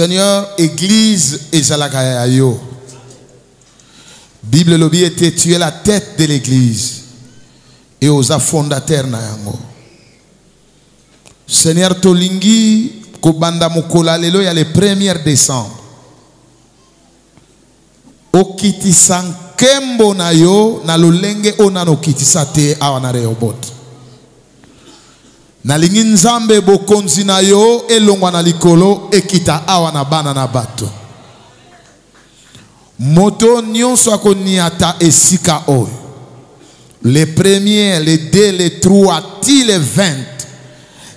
Seigneur, Église et Zalakayayo. Bible lobi était tu es la tête de l'Église et aux fondateurs na yango. Seigneur tolingi kobanda mukola lelo ya le 1er décembre. Okitisa nkembo na yo na lolenge ona no kitisa te awana Rehoboth. Na lingi nzambe bokonzi na yo elongwa na likolo ekita awana bana na bato. Moto nyonso akoniata esika oyo. Les premiers, les 2, les 3, ti les 20.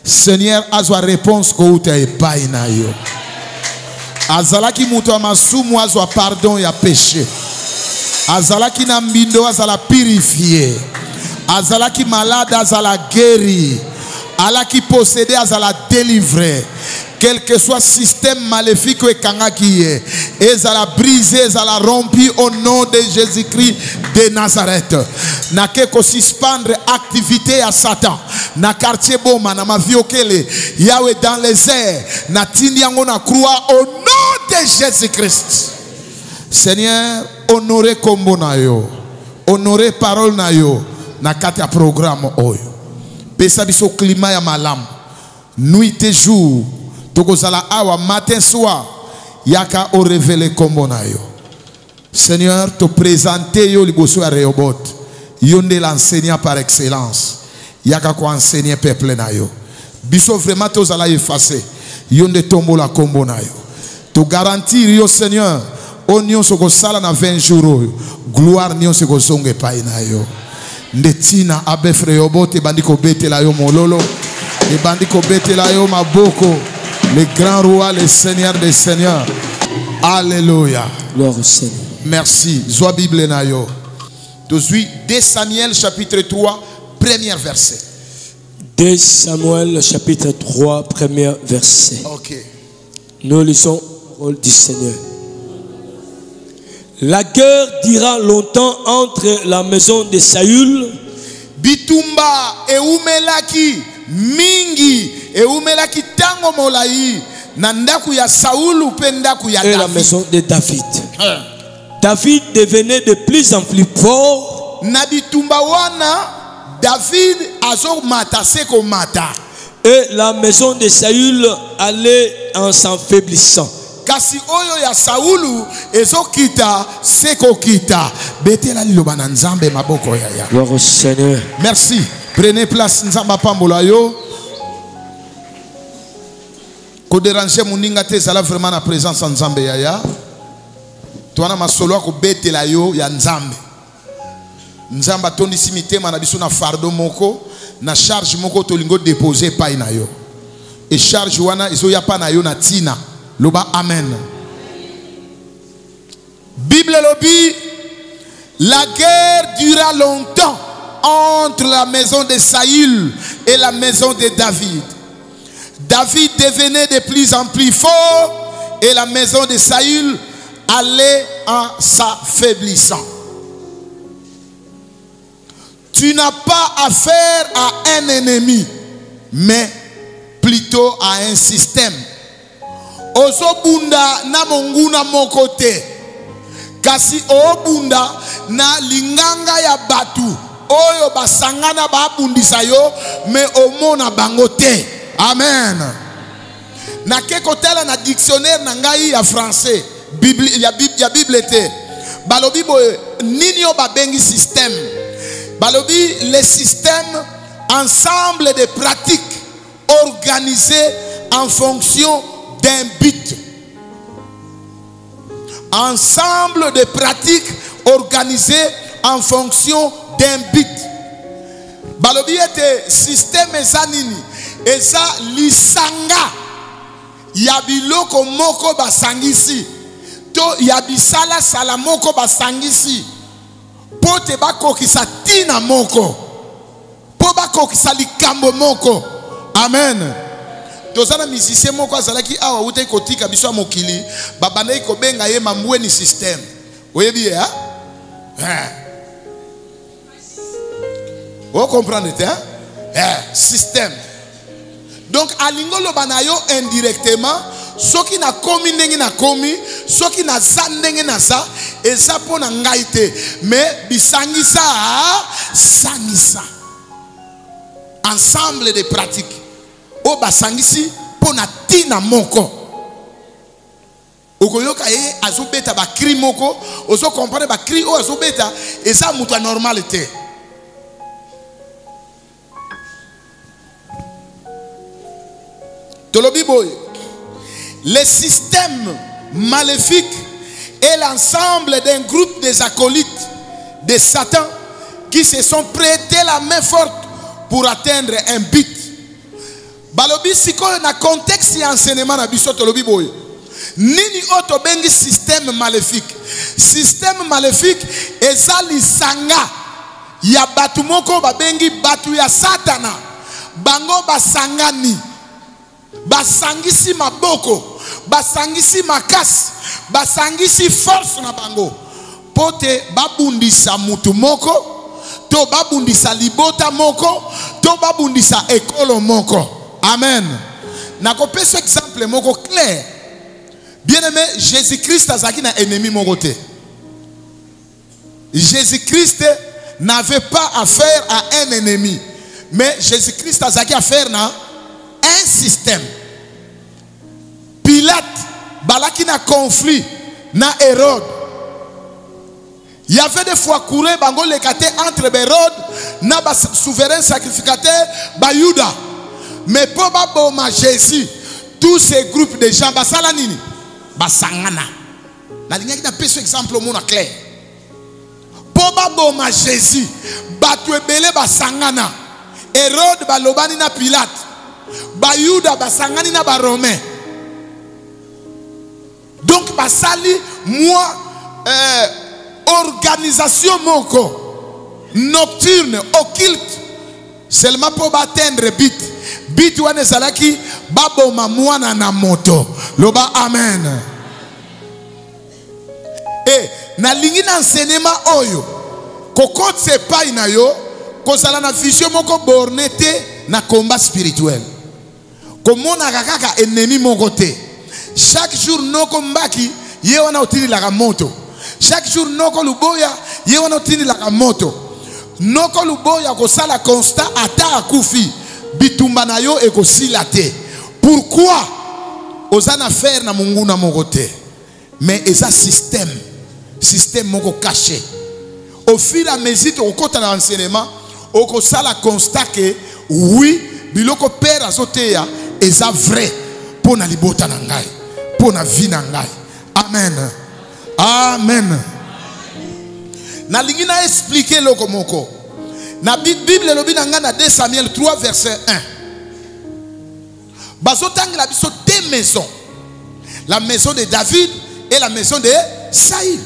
Seigneur azwa réponse ko uta epai na yo. Azalaki muto amasumu azwa pardon ya péché. Azalaki na mbindo azala purifié. Azalaki malade azala guéri. Alaki possédé azala délivré. Quel que soit système maléfique et kangaki ye, ezala brisé, ezala rompu au nom de Jésus-Christ de Nazareth. Na keko suspendre activité à Satan. Na quartier boma na maviokele Yahweh dans les airs. Na tindiango na croix au nom de Jésus-Christ. Seigneur, honorez kombo na yo. Honorez parole na yo. Na katia programme oyo. Pesa biso climat ya malam. Nuit et jour. Tokozala awa matin soir. Yaka o révélé kombo na yo. Seigneur, te présenter yo liboso ya Rehoboth. Yonde l'enseignant par excellence. Yaka ko enseigner peuple na yo. Biso vraiment tozala effacer. Yonde tombo la kombo na yo. To garantir yo Seigneur. Onyo soko sala na 20 jours. Gloire nyo soko songe pa na yo. Ndetina abef Rehoboth bandiko bete la yo mololo. E bandiko bete la yo maboko. Le grand roi, le Seigneur des Seigneurs. Alléluia. Gloire au Seigneur. Merci. Zoa Bible na yo. 2 Samuel chapitre 3, premier verset. 2 Samuel chapitre 3, premier verset. Ok. Nous lisons la parole du Seigneur. La guerre dura longtemps entre la maison de Saül. Bitumba eumelaki mingi eumelaki tango molai na ndaku ya Saulu pe ndaku ya David. Et la maison de David. David devenait de plus en plus fort. Na bitumba wana David azo mata seko mata. Et la maison de Saül allait en s'affaiblissant. Kasi oyo ya Saulu ezo kita seko kita. Betela liloba na nzambe maboko ya ya. Gloire au Seigneur. Merci. Prenez place nzamba pambola yo. Ko déranger muninga te sala vraiment na présence en nzambe ya ya. Tuana masolo ko betela yo ya nzambe. Nzamba tondi simitema na biso na fardo moko na charge moko tolingo déposer pa na yo. Et charge wana iso ya pa na yo na tina. Loba amen. Bible lobi, la guerre dura longtemps entre la maison de Saül et la maison de David. David devenait de plus en plus fort et la maison de Saül allait en s'affaiblissant. Tu n'as pas affaire à un ennemi, mais plutôt à un système. Ozobunda na monguna mokote. Kasi obunda na linganga ya batu. Oyo basangana babundisa yo me omona bangote. Amen. Na keko tela na dictionnaire na ngai ya français. Bible ya Bible te. Balobi boye nini yo babengi système. Balobi les systèmes ensemble de pratiques organisées en fonction d'un but. Ensemble de pratiques organisées en fonction d'un but. Balobi ete système ezanini eza lisanga ya biloko moko basangisi to ya bisala sala moko basangisi pote bakokisa tina moko po bakokisa likambo moko. Amen. Tozana musicien moko azalaki awa uta kotika biso mokili babana ko benga ye mamweni system. Oyebi ya? Vous comprenez hein? Système. Donc alingo lo banayo indirectement soki na komi ndenge na komi, soki na za ndenge na za, eza pona ngai te, mais bisangisa sangisa. Ensemble de pratiques. O basangisi pona tina moko. Okoyoka ye azobeta ba cri moko, ozo comprendre ba cri o azobeta eza mutu normalité. Tolobi boy. Le système maléfique est l'ensemble d'un groupe des acolytes de Satan qui se sont prêtés la main forte pour atteindre un but. Balobi siko na contexte ya enseignement na biso tolobi boy. Nini oto bengi système maléfique. Système maléfique eza lisanga ya batu moko babengi batu ya Satana. Bango basangani. Basangisi maboko, basangisi makasi, basangisi force na bango. Pote babundisa mutu moko, to babundisa libota moko, to babundisa ekolo moko. Amen. Nakopesa exemple moko clair. Bien-aimé, Jésus-Christ azaki na ennemi moko te. Jésus-Christ n'avait pas affaire à un ennemi, mais Jésus-Christ azaki affaire na un système. Pilate balaki na conflit na Hérode. Il y avait des fois couré bango lekate entre Hérode na ba souverain sacrificateur ba Yuda. Mais pour baboma Jésus, tous ces groupes de gens basala nini basangana. Na linga kita peso exemple mona clair. Pour baboma Jésus, batu ebele basangana. Hérode balobani na Pilate. Bayuda basangani na ba Romain. Donc basali moi organisation moko nocturne occulte seulement pour atteindre but wana ezalaki baboma mwana na moto. Loba amen. Et na lingi na enseignement oyo kokot se pa ina yo kozala na vision moko bornete na combat spirituel. Komona kaka ennemi moko te. Chaque jour noko mbaki ye wana otili la moto. Chaque jour noko luboya ye wana otili la moto. Noko luboya ko sala constat ata akufi bitumba na yo ekosila te. Pourquoi ozana faire na munguna moko te? Mais eza système moko caché. Au fur et à mesure au côté de l'enseignement oko sala constat que oui biloko père azoteya eza vrai pour na libota na ngai, pour na vie na ngai. Amen. Amen. Na lingi na expliquer loko moko. Na Bible lobi na nga na 2 Samuel 3 verset 1. Bazotang la biso deux maisons. La maison de David et la maison de Saïl.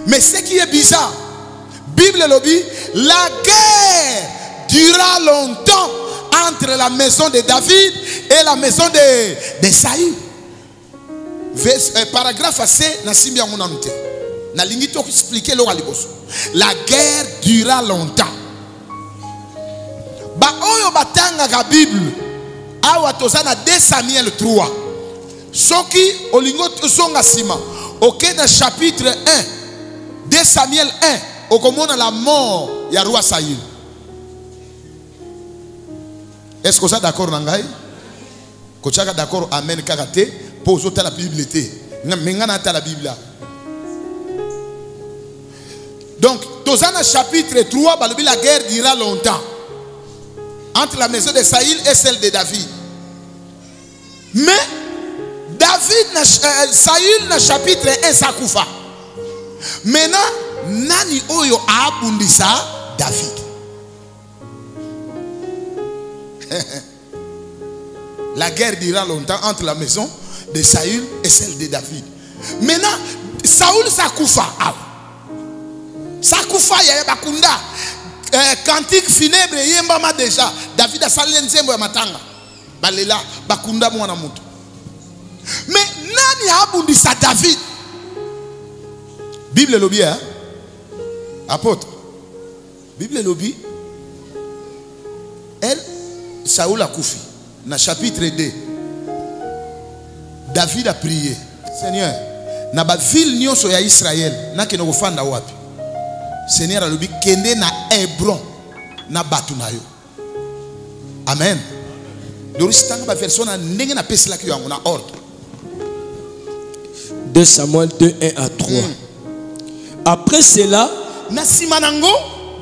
Mais ce qui est bizarre, Bible lobi la guerre dura longtemps entre la maison de David et la maison de Saïl. Paragraphe assez na simbia monante. Na lingi to expliquer lo aliboso. La guerre dura longtemps. Ba oyo batanga ka Bible awa tozana 2 Samuel 3. Soki olingo songa sima. OK dans chapitre 1 2 Samuel 1 okomona la mort ya roi Saïl. Est-ce que vous êtes d'accord nangai? Kochaka d'accord amen kakate pour autres la Bible té. Ngana ta la Bible. Donc dans un chapitre 3 balobi la guerre dura longtemps entre la maison de Saïl et celle de David. Mais Saïl na chapitre 1 sakufa. Maintenant nani oyo abundisa David. La guerre dura longtemps entre la maison de Saül et celle de David. Maintenant, Saül Sakoufa. Sakoufa ya bakunda. Cantique funèbre yembama déjà. David a salé nzembo ya matanga. Balela bakunda mwana mutu. Mais nani abundisa David? Bible lobi hein? Apôtre. Bible lobi. Elle Saül a koufi. Dans chapitre 2. David a prié. Seigneur, na ba ville nyonso ya Israël, na ke no fanda wapi. Seigneur a lobi kende na Hébron na batu na yo. Amen. Donc c'est ba version na ndenge na pesela ki yango na ordre. 2 Samuel 2, 1 à 3. Après cela,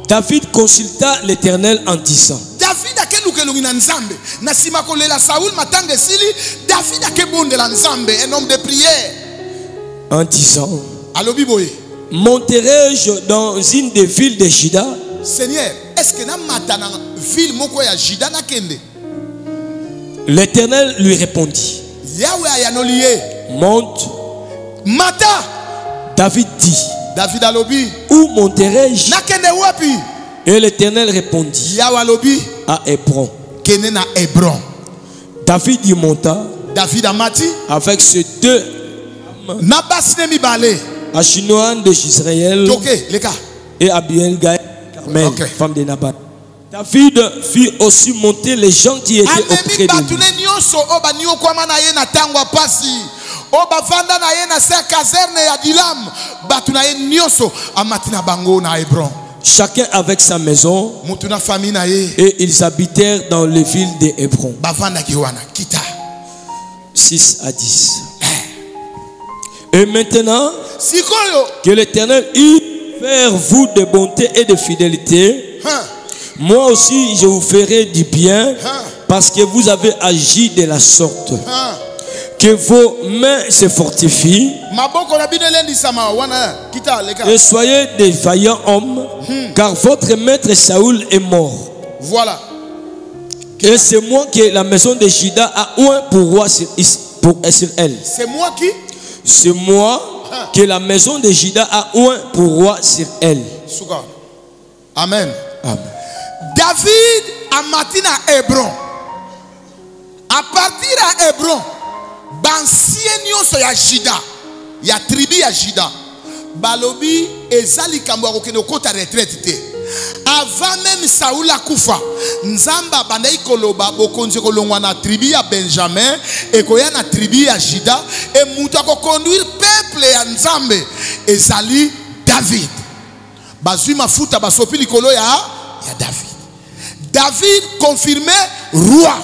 David consulta l'Éternel en disant. David a kelukelungi na nzambe. Na sima kolela Saoul matanga sili, David a kebondela nzambe, un homme de prière. En disant. Alobi boye. Monterai-je dans une des villes de Juda? Seigneur, est-ce que na matana ville moko ya Juda na kende? L'Éternel lui répondit. Yahweh ayanoliye. Monte. Mata. David dit. David alobi. Où monterai-je? Na kende wapi? Et l'Éternel répondit. Yahweh alobi. À Hébron. Kende na Hébron. David y monta. David amati. Avec ces deux. Na basne mi balé. Achinoan de Israël. Ok, les gars. Et Abiel Gaël Carmel, okay. Femme de Nabat. David fit aussi monter les gens qui étaient auprès de lui. Chacun avec sa maison. Et ils habitèrent dans les villes de Hébron. 6 à 10. Et maintenant que l'Éternel eut vers vous de bonté et de fidélité, moi aussi je vous ferai du bien, parce que vous avez agi de la sorte. Que vos mains se fortifient et soyez des vaillants hommes, car votre maître Saoul est mort. Voilà. Et c'est moi que la maison de Juda a oint pour roi sur elle. C'est moi qui? C'est moi que la maison de Juda a oint pour roi sur elle. Amen. Amen. David a matina Hébron. À partir à Hébron, bansien so ya Juda, ya tribu ya Juda. Balobi ezali kambo akokende kota retraite te. Avant même Saoul akufa, Nzamba bandai koloba bokonzi kolongwa na tribu ya Benjamin et koya na tribu ya Juda et muta ko conduire peuple ya Nzambe ezali David. Bazui mafuta basopi likolo ya David. David confirmé roi.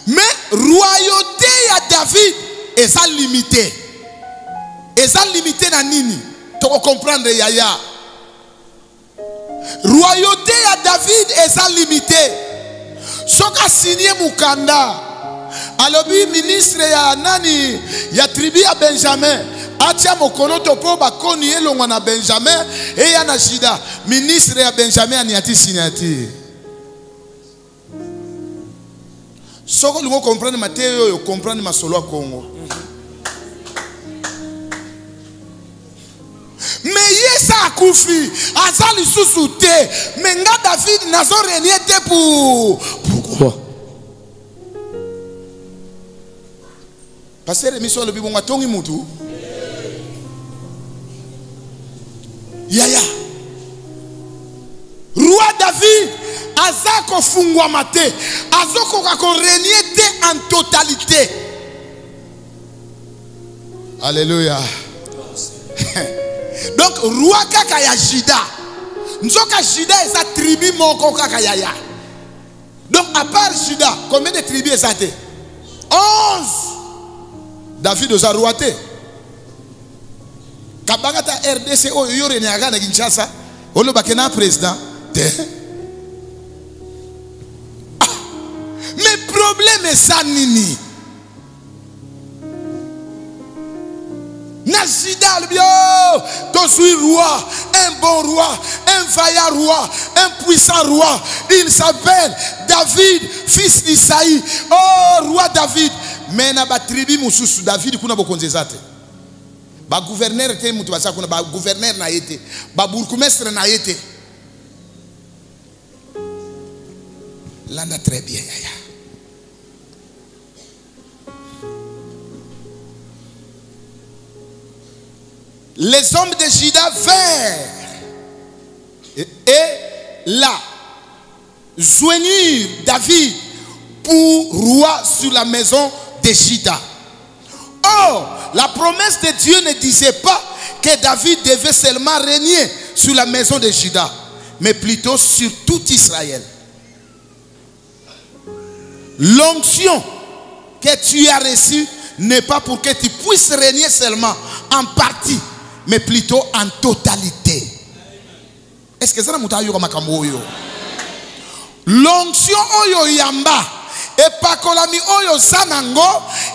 Mais royauté ya David est limitée. Est limité na nini? Tu comprendre yaya. Royauté à David est limitée. Soka signé Mukanda. Alobi ministre ya nani ya tribu ya Benjamin. Atia mokolo topo ba koni elongwa na Benjamin et ya na Juda. Ministre ya Benjamin aniati signati. Soko lungo comprendre Mateo yo comprendre masolo ya Congo. Mais yesa akufi azali susute mais nga David nazo renier te pourquoi? Pasteur émission le bibonga tongi mutu. Yaya. Roi David azako fungwa mate azoko kako renier te en totalité. Alléluia. Donc roi kaka ya Juda. Nzoka Juda est sa tribu moko kaka ya. Donc à part Juda, combien de tribus est ça? 11. David oza roi te. Kabagata RDC o yore ne aga na Kinshasa. Olo bakena président te. Mais problème est ça nini. Nasida le bio, tu suis roi, un bon roi, un vaillant roi, un puissant roi. Il s'appelle David, fils d'Isaïe. Oh, roi David. Mais na ba tribu mususu David kuna bokonzezate. Ba gouverneur te mutu basa kuna ba gouverneur na yete, ba bourgmestre na yete. Landa très bien yaya. Les hommes de Juda vinrent et là joignirent David pour roi sur la maison de Juda. Or, la promesse de Dieu ne disait pas que David devait seulement régner sur la maison de Juda, mais plutôt sur tout Israël. L'onction que tu as reçue n'est pas pour que tu puisses régner seulement en partie, mais plutôt en totalité. Est-ce que ça n'a pas été l'onction oyo yamba et pas kolami oyo sanango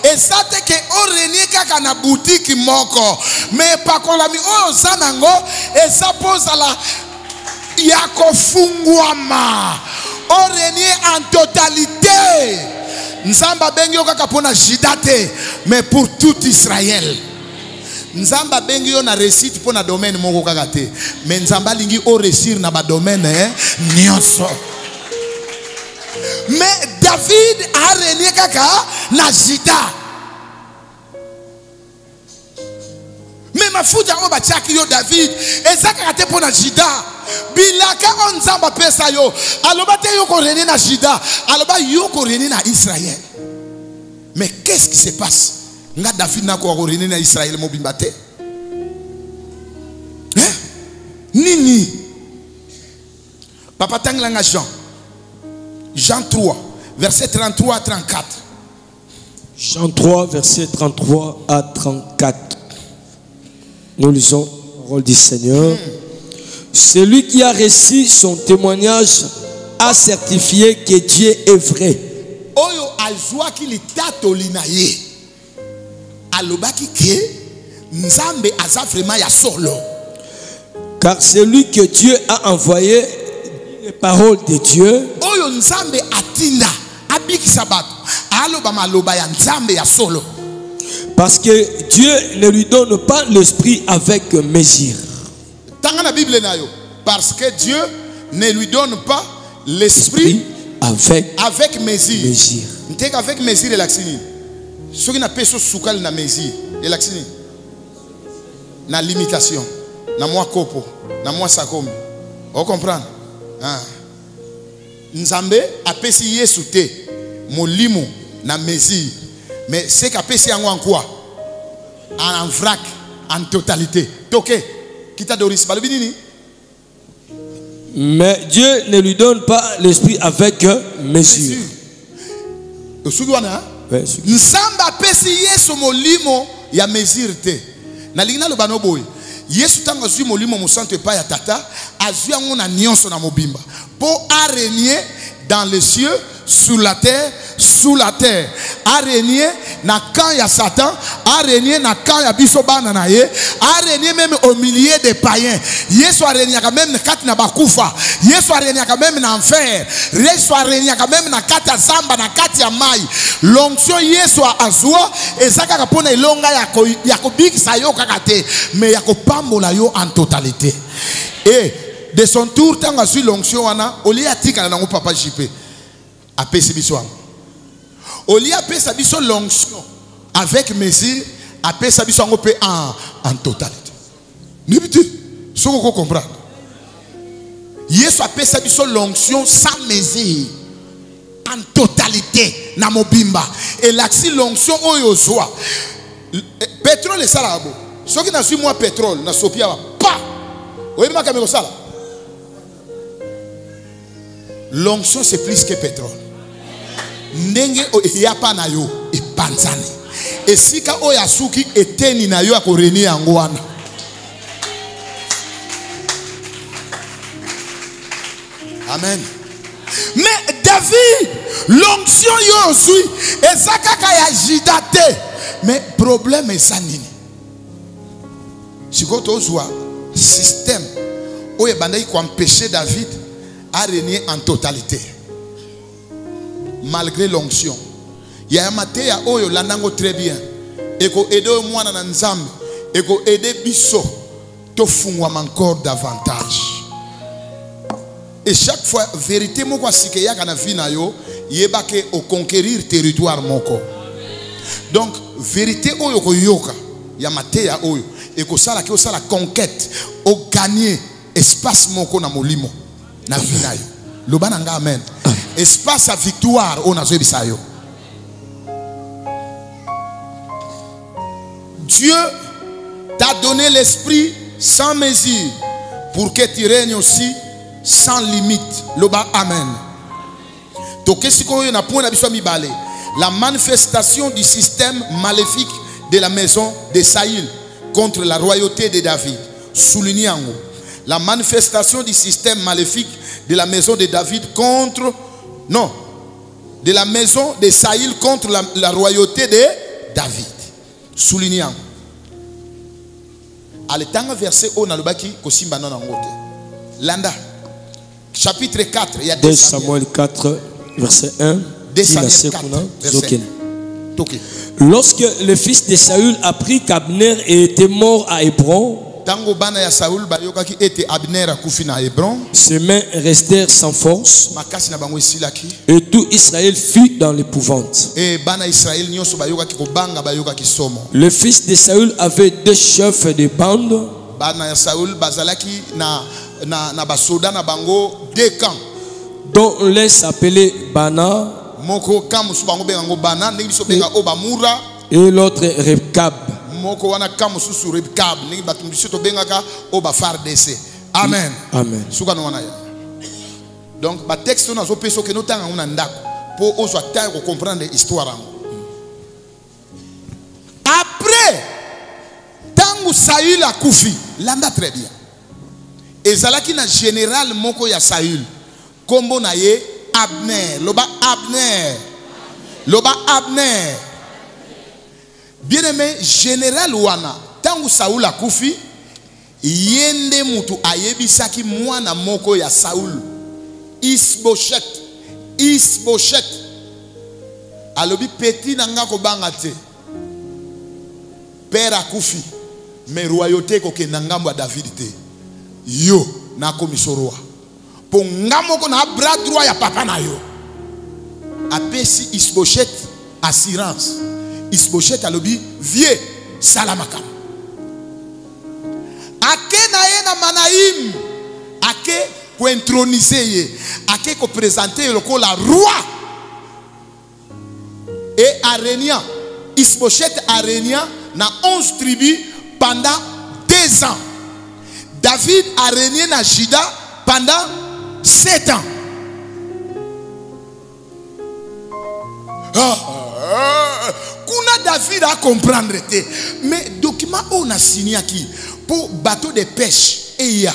et ça te que o régner kaka na boutique moko, mais pas kolami oyo sanango et ça pose à la yako fungwama o régner en totalité. Nzamba bengi kaka pona jidate mais pour tout Israël. Nzamba bengi yo na réussite pona domaine moko kaka te, mais nzamba lingi o réussir na ba domaine nyonso. Mais David a régné kaka na Juda. Mais ma fouta o ba chaki yo David ezaka te pona Juda. Bilaka on nzamba pesa yo. Aloba te yo ko régner na Juda, aloba yo ko régner na Israël. Mais qu'est-ce qui se passe? Nga David na ko régner na Israël mo bimba te. Hein? Nini? Papa tanglanga Jean 3, verset 33 à 34. Jean 3, verset 33 à 34. Nous lisons la parole du Seigneur. Celui qui a reçu son témoignage a certifié que Dieu est vrai. Oyo azwa ki litato linaye. Alobaki ke nzambe aza vraiment ya solo. Car celui que Dieu a envoyé les paroles de Dieu. Oyo nzambe atinda abikisa bato aloba maloba ya nzambe ya solo. Parce que Dieu ne lui donne pas l'esprit avec mesure. Tanga na Bible na yo. Parce que Dieu ne lui donne pas l'esprit avec mesure. N'tek avec mesure elaksini. Soki na peso sukal na mesure elaksini. Na limitation. Na mwa kopo, na mwa sakombi. On comprend? Ah. Nzambe apesi Yesu te molimo na mesure, mais c'est qu'apesi yango en quoi? En vrac, en totalité. Toke kita doris balobi nini? Mais Dieu ne lui donne pas l'esprit avec mesure. Osugwana? Nzambe apesi Yesu molimo ya mesure te. Na lingina lo banoboy. Yesu tanga zui molimo musante pa ya tata azui yango na nyonso na mobimba pour régner dans les cieux, sous la terre, a régné na camp ya Satan, a régné na camp ya biso bana na ye, a régné même au milieu des païens. Yesu a régné quand même na kati na bakufa, Yesu a régné quand même na enfer, Yesu a régné quand même na kati ya zamba, na kati ya mai. L'onction Yesu a azua ezaka kapona ilonga ya kobikisa yo kaka te, mais ya kopambola yo en totalité. Et de son tour, tant que l'onction wana, oli atika na ngo papa JP. Apesi biso. Oli apesa biso l'onction avec mesure, apesa biso ngo pe en totalité. Nibiti, soko ko comprendre. Yesu apesa biso l'onction sans mesure, en totalité na mobimba. Et l'axi l'onction oyo zwa. Pétrole et salabo. Soki na suis moi pétrole na sopia pa. Oyebi makameko sala. L'onction c'est plus que pétrole. Ndenge yapa na yo epanzani. Esika oya suki eteni na yo akoreni yango wana. Amen. Mais David, l'onction yo zui ezaka ka ya jidate. Mais problème est ça nini? Siko to zwa système oye bandai ko empêcher David à régner en totalité. Malgré l'onction. Il y a un matin oyo landango très bien. Eko aider mwana na nzambe. Eko aider biso to fungwa encore davantage. Et chaque fois vérité moko sike ya kana vina yo yebake au conquérir territoire moko. Donc vérité oyo ko yoka ya matin oyo eko sala ki osala conquête au gagner espace moko na molimo. Na vina yo. Lobana nga amen. Espace à victoire on a zo bisayo. Dieu t'a donné l'esprit sans mesure pour que tu règnes aussi sans limite. Loba amen. La manifestation du système maléfique de la maison de Saül contre la royauté de David. Soulignant la manifestation du système maléfique de la maison de David contre, non, de la maison de Saül contre la royauté de David. Soulignant. Aletanga verset on alobaki kosimba non ngote. Landa. Chapitre 4, il y a 2 Samuel 4 verset 1. 2 Samuel 4 verset 1. Lorsque le fils de Saül apprit qu'Abner était mort à Hébron, ses mains restèrent sans force et tout Israël fut dans l'épouvante. Le fils de Saül avait deux chefs de bande dont l'un s'appelait Bana et l'autre Rekab. Amen. Amen. Donc, le texte nous a que nous pour comprendre l'histoire. Après, tant Saül a koufi, l'anda très bien. Et Zalaki na général moko ya Saül, kombo na ye Abner, loba Abner, loba Abner. Bien aimé, général wana, tangu Saül a koufi, yende mutu ayebisaki mwana moko ya Saül, Isboshet, Isboshet. Alobi petit nanga ko banga te. Père a koufi, mais royauté ko ke nangambo David te. Yo na komisoroa. Po ngamoko na bras droit ya papa na yo. Apesi Isboshet assurance. Isboshet alobi vieux salamakam. Ake na ye na Manaïm. Ake ko introniser ye. Ake ko présenter le ko la roi. Et a régné. Isboshet a régné na 11 tribus pendant 2 ans. David a régné na Juda pendant 7 ans. Kuna David a comprendre. Mais document on a signé qui pour bateau de pêche et ya.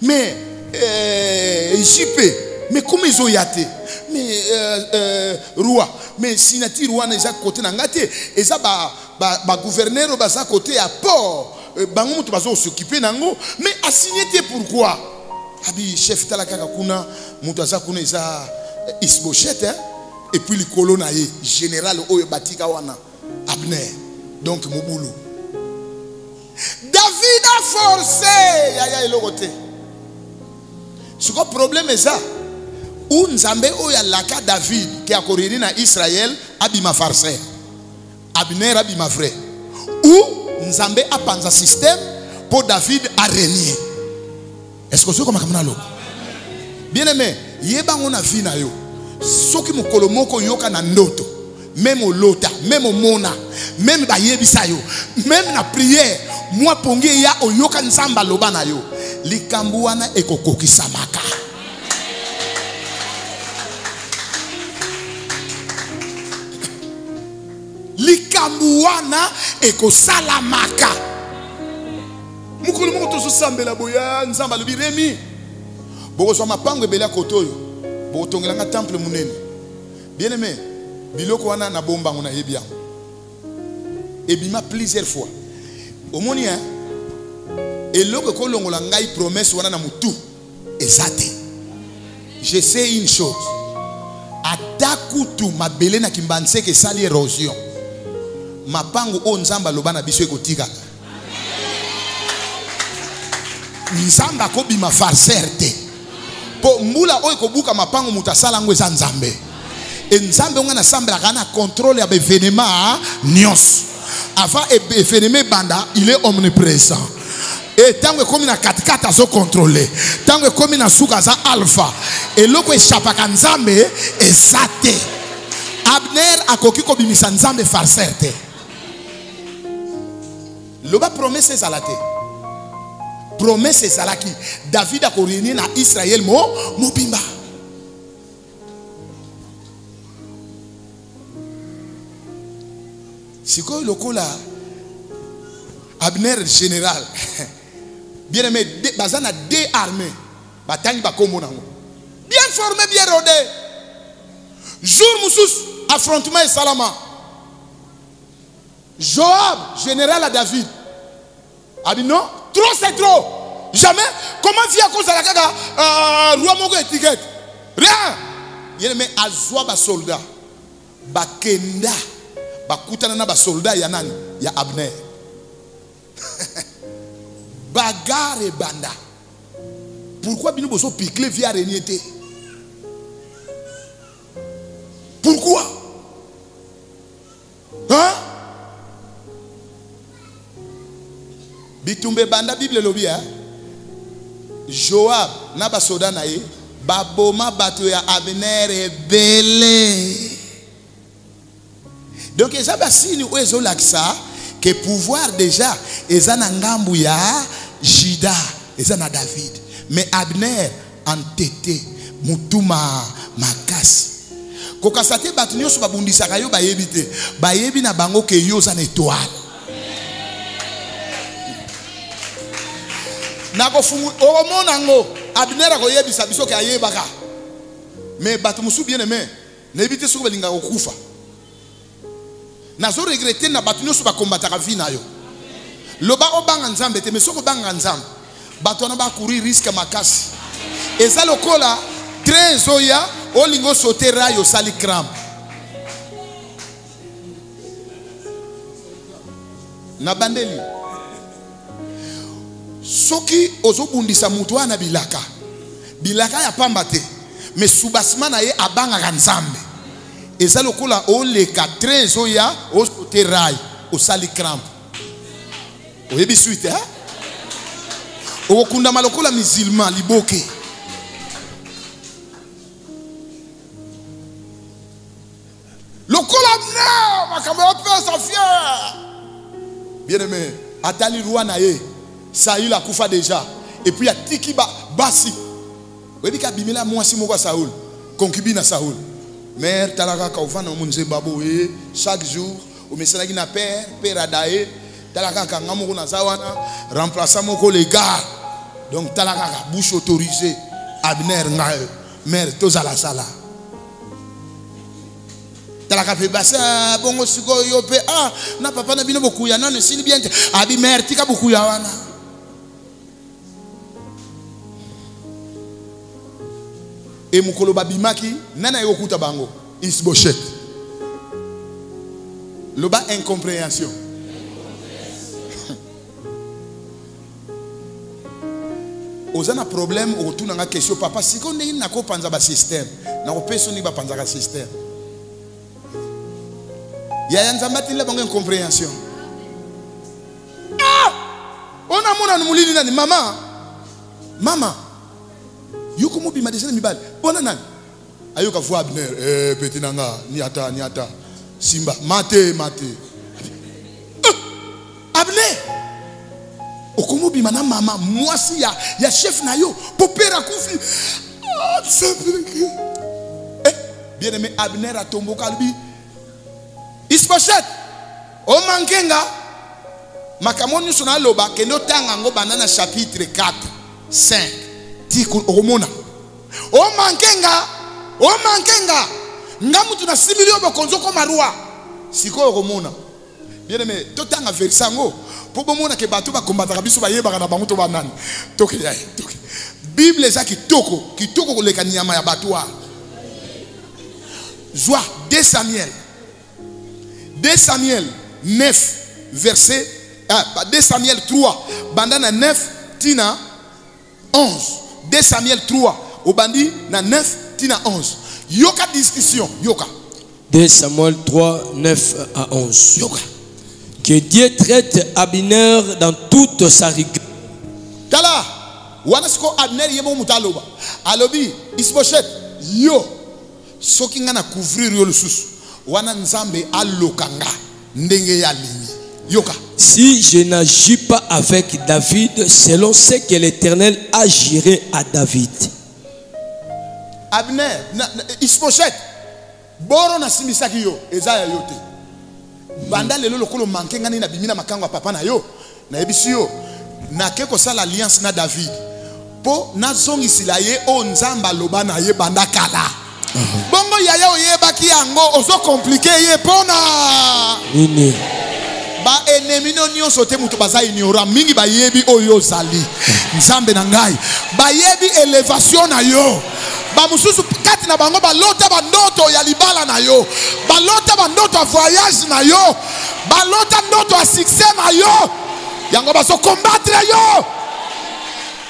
Mais JP, mais comment ils ont yaté? Mais roi, mais signature roi n'est pas côté n'angate. Et ça ba gouverneur ba ça côté à port. Bango tu vas s'occuper nango. Mais assigné pourquoi? Abi chef talaka kuna mutaza kuna isa Isboshet hein. Et puis le colonne général oyo batika wana Abner. Donc Moboulou. David a forcé. Yaya elokote. Ce que problème est ça. Ou Nzambe oya laka David qui a corrigé na Israël abima farceur. Abner abima frère. Ou Nzambe a panza système pour David à régner. Est-ce que vous comme kamnalo? Bien aimé, yeba ngona vie na yo. Soki mukolo moko yoka na ndoto, même au lota, même au mona, même ba yebisa yo, même na prière, moi pongi ya oyoka nzamba loba na yo. Likambu wana ekokokisa maka. Likambu wana ekosala maka. Mukolo moko to so sambela boya nzamba lobi remi. Boko so mapango ebela kotoyo. Botongelanga temple munene. Bien aimé, biloko wana na bomba ngona yebia. Ebima plusieurs fois. Omoni hein. Eloko ko longola ngai promesse wana na mutu. Ezate. Je sais une chose. Atakutu mabele na kimbanse ke sali érosion. Mapango o nzamba lobana biso ekotika. Nzamba ko bima farcerte. Po mbula oyo kobuka mapango mutasala ngo eza nzambe. E nzambe ngana sambela kana contrôle ya événement nyos. Avant événement banda, il est omniprésent. Et tango comme na 4 azo contrôler. Tango comme na suka za alpha. Et loko échappa ka nzambe ezate. Abner akoki ko bimisa nzambe farcerte. Loba promesse ezalate. Promesse ezalaki. David a réuni na Israël mobimba. Siko lokola Abner général. Bien aimé, bazana deux armées. Bataille bakombo nango. Bien formé, bien rodé. Jour moussous, affrontement et salama. Joab, général à David. A dit non, trop c'est trop. Jamais. Comment vient à cause de la caga roi mongo étiquette. Rien. Bien aimé, azwa ba soldat. Bakenda. Bakutana na ba soldat ya nani? Ya Abner. Bagarre et banda. Pourquoi bino boso piquer via reniété? Pourquoi? Hein? Bitumbe banda Bible lobi hein? Joab na ba soda na ye baboma bato ya Abner ebele. Donc eza ba signe o ezo laksa que pouvoir déjà eza na ngambu ya Jida eza na David. Mais Abner entêté mutuma makasi. Kokasate batu nyonso babundisaka yo bayebi te. Bayebi na bango ke yo za na étoile. Nako fungu omona ngo Abner akoyebisa biso ke ayebaka. Mais batu musu bien aimé, nebite soko belinga kokufa. Nazo regretter na batu nyonso bakombataka vi na yo. Loba obanga nzambe te mais soko banga nzambe. Bato na ba courir risque makasi. Eza lokola train zoya olingo sauter rayo sali crampe. Na bandeli. Soki ozobundisa mutu wana bilaka. Bilaka ya pamba te. Mais subasima na ye abanga nzambe. Eza lokola oleka train zoya o sauter rayo o sali crampe. Oyebi suite hein? Okunda malokola musulman liboke. Lokola na makambo pe sa fier. Bien aimé, atali roi na ye. Saül a kufa déjà et puis a tiki basi. Webi ka bimela mwasi moko Saül, concubine Saül. Mère talaka ka ufana munze babo e chaque jour o mesana ki na père adae talaka ka ngamoko na zawana remplaçant moko les gars. Donc talaka bouche autorisée Abner ngayo mère tozala sala. Talaka pe basa bongo siko yo pe na papa na bino bokuya na sili bien abi mère tika bokuya wana. Et mukolo babimaki nana yokuta bango Isboshet. Loba incompréhension. Ozana problème autour na question papa si ko ndenge na ko panza ba système na ko peso ni ba panza ka système. Ya nzambati la bango incompréhension. Ona mona mulini nani mama yuko mobi madesana mibali bona nani ayoka vo Abner petit nanga ni ata simba mate Abner okomobi mana mama mwasi ya chef na yo popera kufi bien aimé Abner a tomboka lubi Isboshet o mankenga makamoni sona loba kendo tanga ngo banana chapitre 4 5 tiko omona o mankenga ngamu tuna similio bokonzo ko marua siko omona bien aimé to tanga versango po bomona ke bato ba kombataka biso ba yebaka na bango to banani toke Bible za kitoko koleka nyama ya bato wa Joa 2 Samuel 9 verset 2 Samuel 3 bandana 9 tina 11 2 Samuel 3 obandi na 9 tina 11 yoka discussion yoka 2 Samuel 3 9 à 11 yoka que Dieu traite Abner dans toute sa rigueur. Tala wanasko Abner yemo mutaloba alobi Isboshet yo soki nga na couvrir yo lususu wana nzambe alokanga ndenge ya lingi Yoka. Si je n'agis pas avec David selon ce que l'Éternel agirait à David. Abner, Isbosheth, boro na simisaki yo, ezaya yote. Banda lelo lokolo manke ngani na bimina makangwa papa na yo, na ebisi yo, na keko sala alliance na David. Po na zongi silaye o nzamba loba na ye banda kala. Bongo yaya oyeba ki yango ozo compliqué ye pona. Nini. Ba ennemi no nyonso te mutu baza ignorant mingi ba yebi oyo zali. Nzambe na ngai. Ba yebi elevation na yo. Ba mususu kati na bango ba lota ba ndoto ya libala na yo. Ba lota ba ndoto ya voyage na yo. Ba lota ndoto ya succès na yo. Yango ba so combattre yo.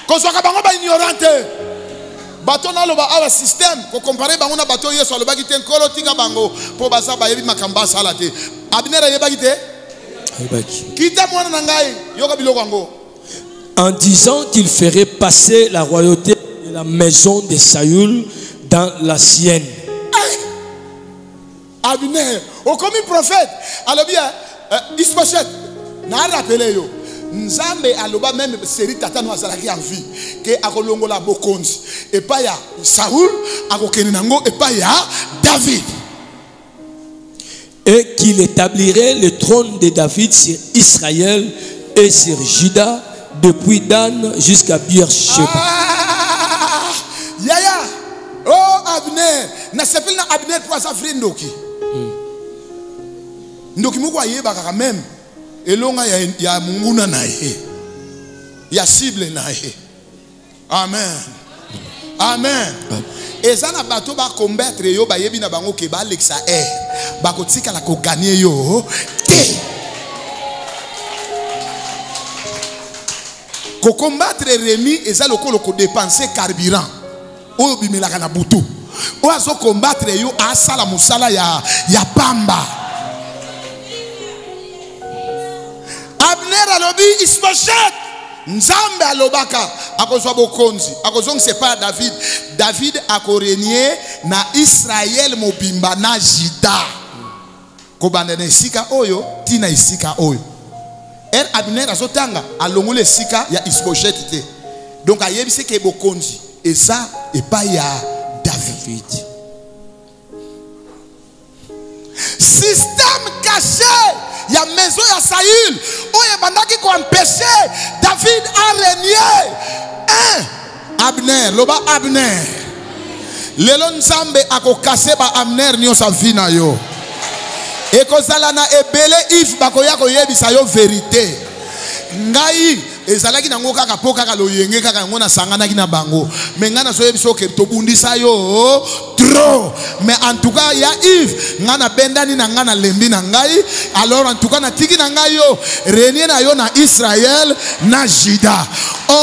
Kozo ka bango ba ignorante. Bato na loba awa système ko comparer bango na bato yeso aloba ki te nkolo tinga bango po baza ba yebi makamba sala te. Abner yeba ki te. En disant qu'il ferait passer la royauté de la maison de Saül dans la sienne. Abner, comme prophète, alors bien, Isbosheth, n'a rappelé yo. Nzambe aloba même série tata no azalaki en vie que akolongola bokonzi et pas ya Saül akokene nango et pas ya David. Et qu'il établirait le trône de David sur Israël et sur Juda depuis Dan jusqu'à Beersheba. Yaya, oh Abner, na sepel na Abner pour sa frère ndoki. Ndoki moko ayeba kaka même elonga ya munguna na ye. Ya cible na ye. Amen. Amen. Ezana bato ba combattre yo ba yebi na bango ke ba Alexa ba kotika la ko gagner yo te. Ko combattre Rémi eza lokolo ko dépenser carburant. Oyo bimelaka na butu. O azo combattre yo asala musala ya pamba. Abner alobi Isbosheth. Nzambe alobaka akozwa bokonzi akozong c'est pas David. David akorenie na Israël mobimba na Juda. Kobanda na isika oyo tina isika oyo. Abner azotanga alongole sika ya Isbosheth te. Donc ayebise ke bokonzi eza epa ya David. Système caché ya maison ya Saül oye bandaki ko empêcher David a régner. Abner loba Abner lelo nzambe akokase ba Abner nyo sa vie na yo ekozala na ebele if bakoya koyebisa yo vérité ngai ezalaki nango kaka po kaka loyenge kaka ngo na sangana kina bango mais ngana so yebiso ke to bundisa yo trop mais en tout cas ya Yves ngana bendani na ngana lembi na ngai alors en tout cas na tiki na ngai yo renier na yo na Israël na Juda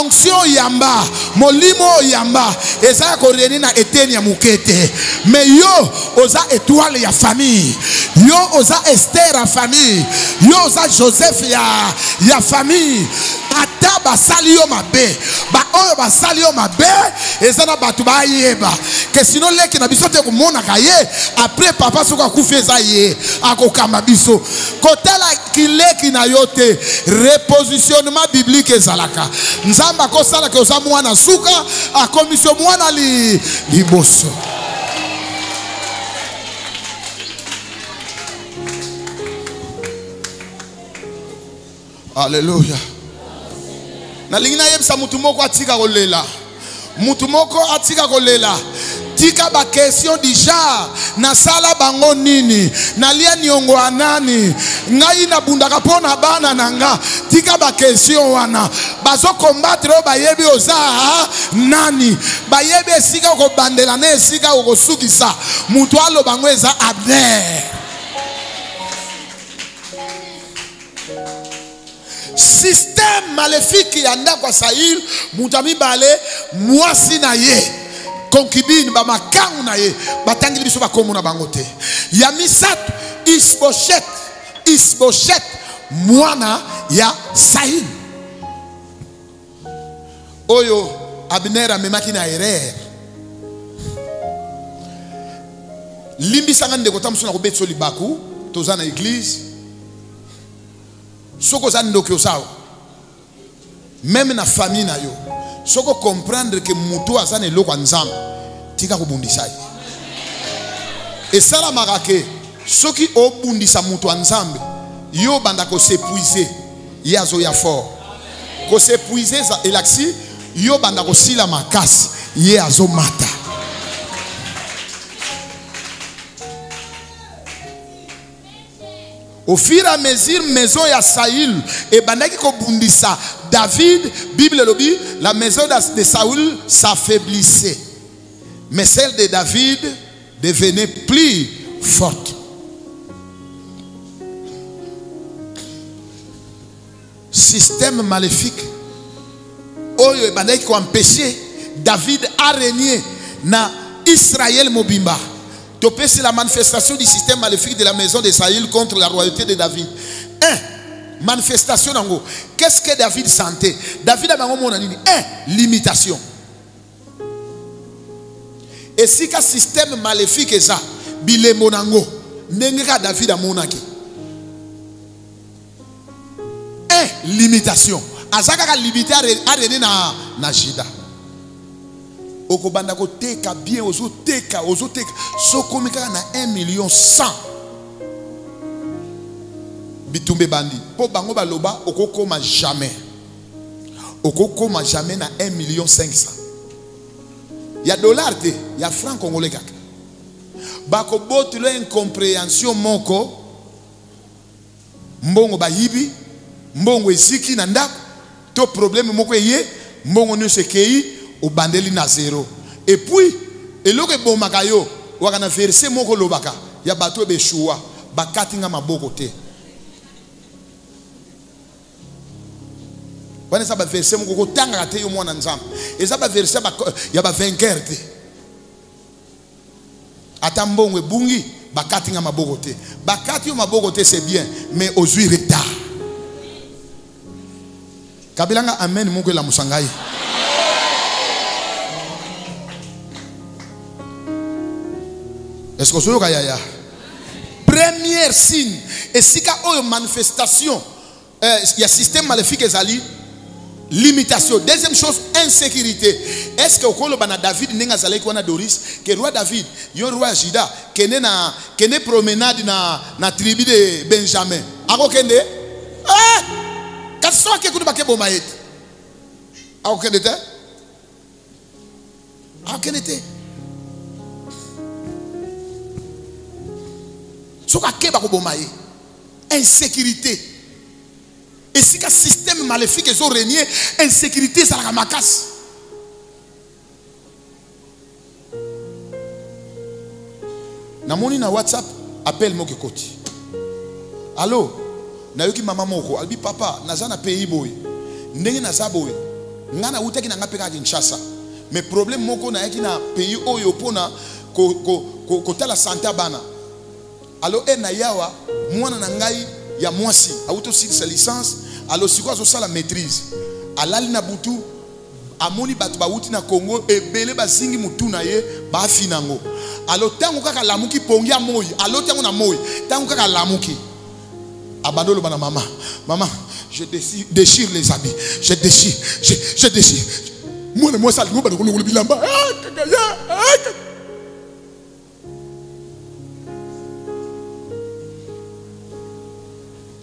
onction yamba molimo yamba eza ko renier na eteni ya mukete mais yo oza étoile ya famille yo oza Esther ya famille yo oza Joseph ya famille. Ata basali yo mabe ba oyo basali yo mabe ezana batu ba yeba que sinon leki na biso te ko mona kaye après papa soko akufi eza ye akokamba biso kotela kileki na yote repositionnement biblique ezalaka nzamba ko sala ke oza mwana suka a commission mwana liboso. Alléluia. Na lingina yebisa mutu moko atika kolela. Mutu moko atika kolela. Tika ba question du genre na sala bango nini na lia niongo anani ngai na bundaka pona bana nanga tika ba question wana bazo combattre ba yebi oza nani ba yebi esika ko bandela na esika ko sukisa mutu alo bango eza Abner. Système maléfique yanda kwa Saül mutami bale mwasi na ye concubine ba makangu na ye batangili biso bakomo na bango te ya misatu Isbosheth mwana ya Saül oyo Abner amemaki na erreur limbi sanga ndeko tamusona ko betso libaku toza na église soko za ndokyo sawa même na famille na yo soko comprendre que mutu azane loko nzambe tika kubundisa et ça la marake soki obundisa mutu nzambe yo banda ko s'épuiser yazo ya fort ko s'épuiser za elaxi yo banda ko sila makasi ye azo mata. Au fur et à mesure, maison ya Saül et bandaki ko bundisa David, Bible lobi, la maison de Saül s'affaiblissait. Mais celle de David devenait plus forte. Système maléfique. Oyo bandaki ko empêcher David à régner na Israël mobimba. C'est la manifestation du système maléfique de la maison de Saül contre la royauté de David. Manifestation d'ango. Qu'est-ce que David sentait? David a dit limitation. Et si le système maléfique est ça, bile monango, n'engra David a monaki. Limitation. Azaka limité à rené na jida. Okobanda ko teka bien ozo teka soko mika na 1,100,000 bitumbe bandi po bango baloba okokoma jamais na 1,500,000 ya dollar te ya franc congolais kaka bako botilo incompréhension moko mbongo bayibi mbongo esiki na ndako to problème moko eye mbongo nyonso ekei au bandeli na zéro. Et puis, et l'autre bon makayo, wakana verser moko lobaka, ya bato be choua, bakatinga maboko te. Wana sa ba verser moko tanga te yo mwana nzamba. Et ça ba verser ya ba vainqueur te. Ata mbongo bungi, bakatinga maboko te. Bakati yo maboko te c'est bien, mais ozui retard. Kabilanga amen moko la musangai. Est-ce que vous avez première signe et si il y a une manifestation il y a système maléfique et limitation. Deuxième chose, insécurité. Est-ce que vous avez David n'enga zalé kwa na Doris que roi David yon roi Juda kene promenade na tribu de Benjamin ako kende kasi ke kudu bake boma yeti ako kende te ako kende te insécurité. Et si le système maléfique est régné, insécurité, ça la macasse. Namoni na WhatsApp, appelle moi koti. Allô, na yoki maman moko, albi papa, naza na pays boy. Ndenge naza boy. Ngana utaki na ngapeka Kinshasa. Mais problème moko na yaki na pays oyo pona ko tala santé bana. Alors na yawa mwana na ngai ya mwasi auto sa licence alors siko zo sala maîtrise alali na butu amoni batu bauti na Congo ebele bazingi mutu na ye ba finango alors tango kaka lamuki pongi ya moyi alors tango na moyi tango kaka lamuki abandolo bana maman je déchire les habits je déchire moi sali mo bana ko bilamba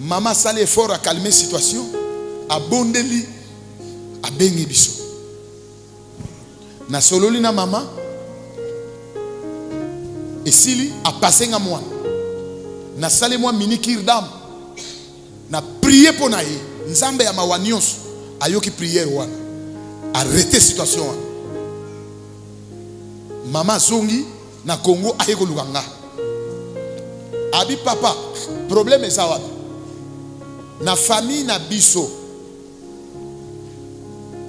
maman sale effort à calmer la situation, à bondeli, à bengi biso. Na sololi na maman, et sili a passé à moi. Na sale moi mini kirdam, na prié pour naïe, nzambe ya mawanios, ayoki prière wana, arrêter situation wana. Maman zongi na Congo ayeko luganga. Abi papa, problème est ça wapi? Na famille na biso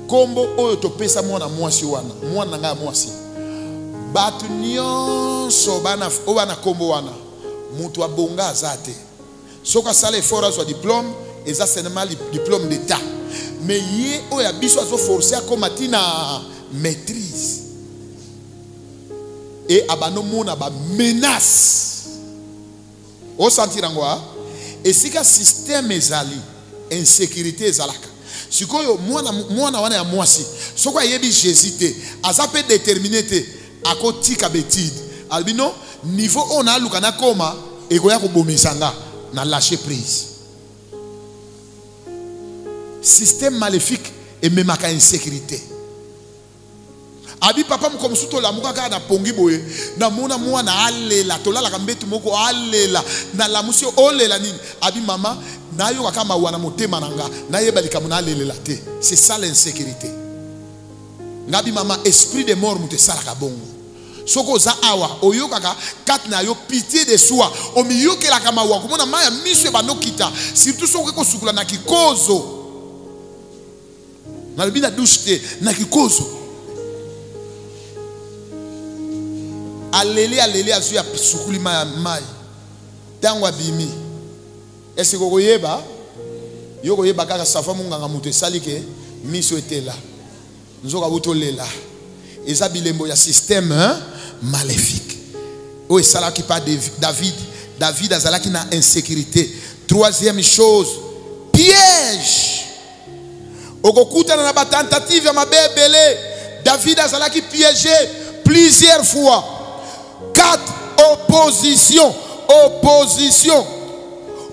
kombo oyo topesa mwana mwasi wana mwana nga mwasi batu nyonso bana kombo wana mutu abonga azate soka sala effort azwa diplôme eza seulement diplôme d'état mais ye oyo biso azo forcer akomati na maîtrise et abano mona ba menace o sentir ngwa. Et si le système ezali insécurité ezalaka. Sikoyo mwana wana ya mwasi soko ayebi Jésus te azape déterminé te akotika betide albino niveau on a luka na koma ekoya kobomisanga na lâcher prise. Système maléfique et même à insécurité. Abi papa comme suto la muka ka na pongi boye na mona mwana alela tola la kambetu moko alela na la musio olela nini abi mama na yo kama wana motema nanga na yebalika mona alela te. C'est ça l'insécurité. Ngabi mama esprit de mort mute sala ka bongo soko za awa oyokaka kat na yo pitié de soi omiyoke la kama wa komona maya miso bano kita surtout soko ko sukula na kikozo na bibida douche na kikozo alele azu ya sukuli mai tango abimi ese ko yeba yoko yeba kaka safa munganga muto salike miso etela nzoka butolela eza bilembo ya système maléfique o esala ki pa David azalaki na insécurité. Troisième chose, piège. Okokuta na ba tentative ya mabebele David azalaki piégé plusieurs fois. 4 opposition.